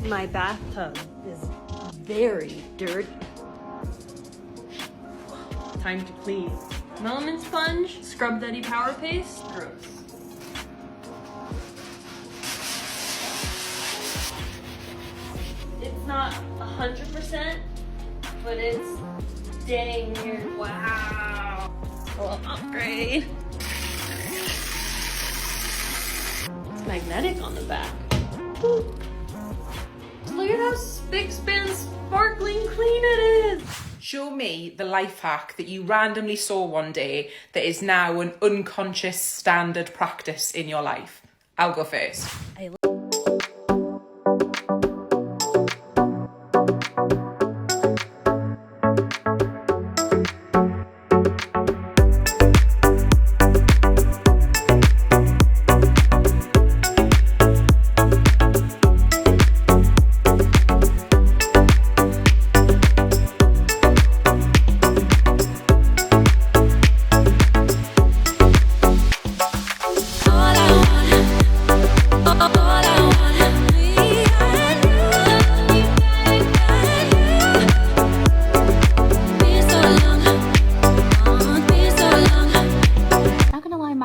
My bathtub is very dirty. Time to clean. Melamine sponge, scrub daddy power paste, gross. It's not 100%, but it's dang near. Wow. A little upgrade. It's magnetic on the back. Woo. Look at how spick span sparkling clean it is. Show me the life hack that you randomly saw one day that is now an unconscious standard practice in your life. I'll go first.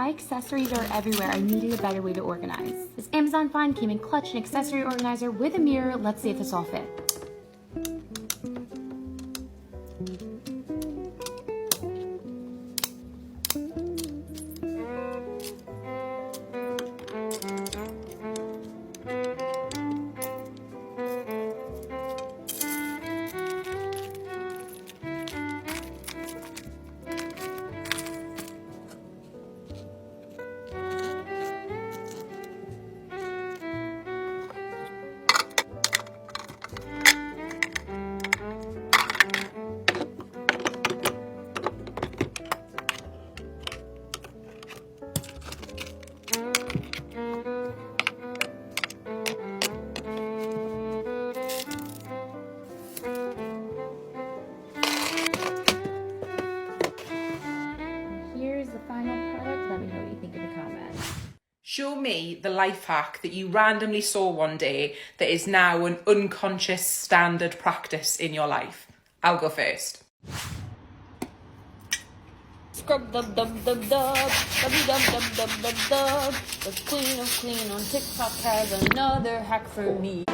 Accessories are everywhere. I needed a better way to organize. This Amazon find came in clutch, an accessory organizer with a mirror. Let's see if this all fits. Show me the life hack that you randomly saw one day that is now an unconscious standard practice in your life. I'll go first. Scrub dub dub dub dub, dubby dub dub dub dub dub. The queen of clean on TikTok has another hack for me.